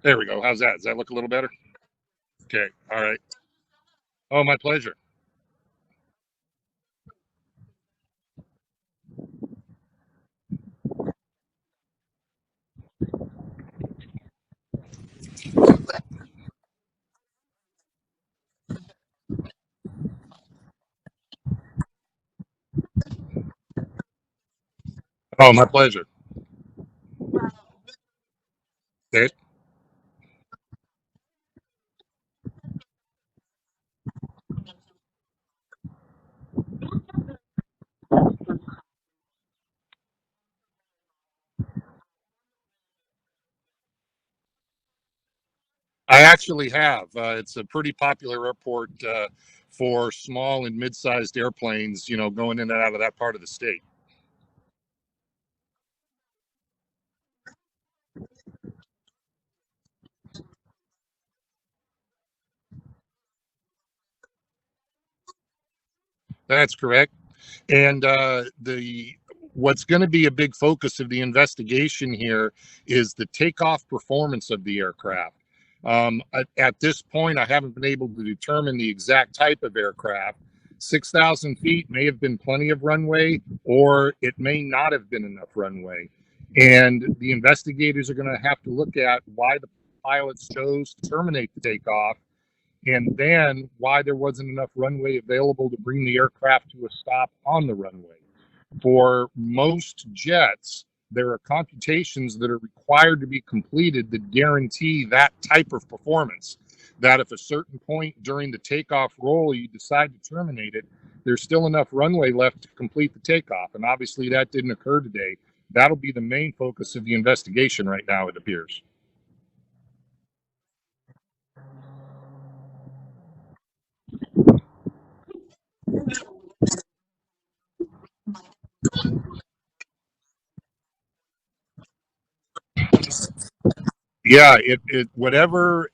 There we go. How's that? Does that look a little better? Okay. All right. Oh, my pleasure. Oh, my pleasure. Okay. I actually have. It's a pretty popular airport for small and mid-sized airplanes, going in and out of that part of the state. That's correct. And the what's going to be a big focus of the investigation here is the takeoff performance of the aircraft. At this point, I haven't been able to determine the exact type of aircraft. 6,000 feet may have been plenty of runway, or it may not have been enough runway. And the investigators are going to have to look at why the pilots chose to terminate the takeoff, and then why there wasn't enough runway available to bring the aircraft to a stop on the runway. For most jets, there are computations that are required to be completed that guarantee that type of performance. That if a certain point during the takeoff roll you decide to terminate it, there's still enough runway left to complete the takeoff. And obviously that didn't occur today. That'll be the main focus of the investigation right now, it appears. Yeah, whatever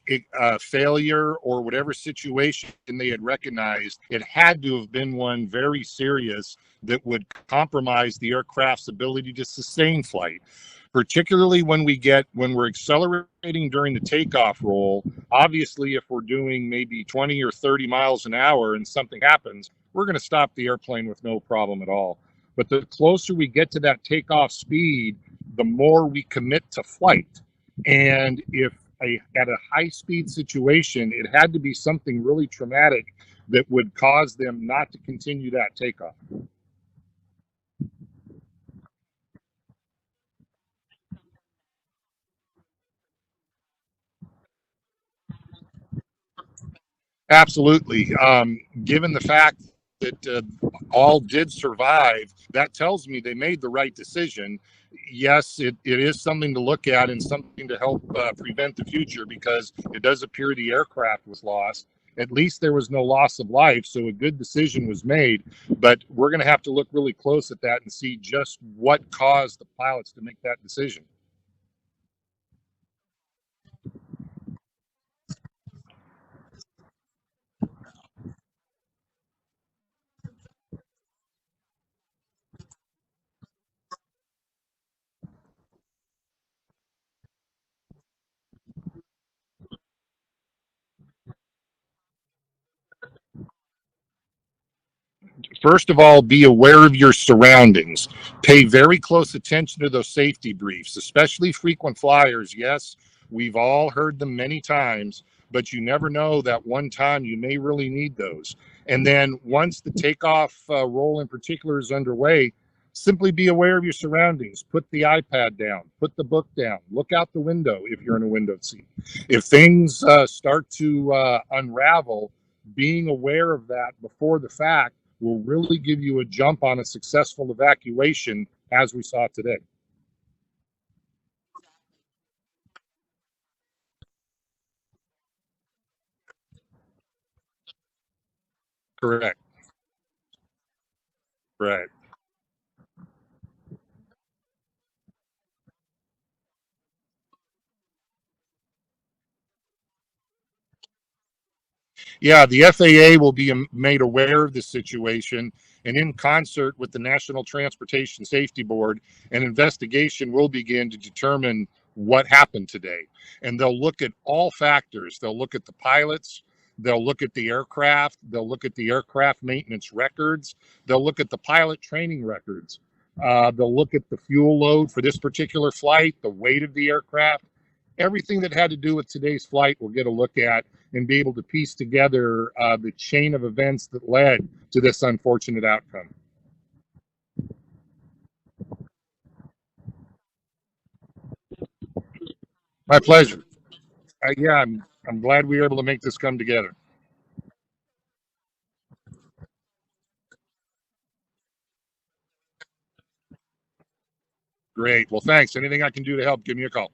failure or whatever situation they had recognized, it had to have been one very serious that would compromise the aircraft's ability to sustain flight. Particularly when we're accelerating during the takeoff roll. Obviously, if we're doing maybe 20 or 30 miles an hour and something happens, we're going to stop the airplane with no problem at all. But the closer we get to that takeoff speed, the more we commit to flight. And if at a high speed situation, it had to be something really traumatic that would cause them not to continue that takeoff. Absolutely. Given the fact that all did survive, that tells me they made the right decision. Yes, it is something to look at and something to help prevent the future, because it does appear the aircraft was lost. At least there was no loss of life, so a good decision was made. But we're going to have to look really close at that and see just what caused the pilots to make that decision. First of all, be aware of your surroundings. Pay very close attention to those safety briefs, especially frequent flyers. Yes, we've all heard them many times, but you never know that one time you may really need those. And then once the takeoff roll in particular is underway, simply be aware of your surroundings. Put the iPad down, put the book down, look out the window if you're in a window seat. If things start to unravel, being aware of that before the fact will really give you a jump on a successful evacuation, as we saw today. Correct. Right. Yeah, the FAA will be made aware of the situation, and in concert with the National Transportation Safety Board, an investigation will begin to determine what happened today. And they'll look at all factors. They'll look at the pilots, they'll look at the aircraft, they'll look at the aircraft maintenance records, they'll look at the pilot training records, they'll look at the fuel load for this particular flight, the weight of the aircraft. Everything that had to do with today's flight we'll get a look at and be able to piece together the chain of events that led to this unfortunate outcome. My pleasure. Yeah, I'm glad we were able to make this come together. Great. Well, thanks. Anything I can do to help, give me a call.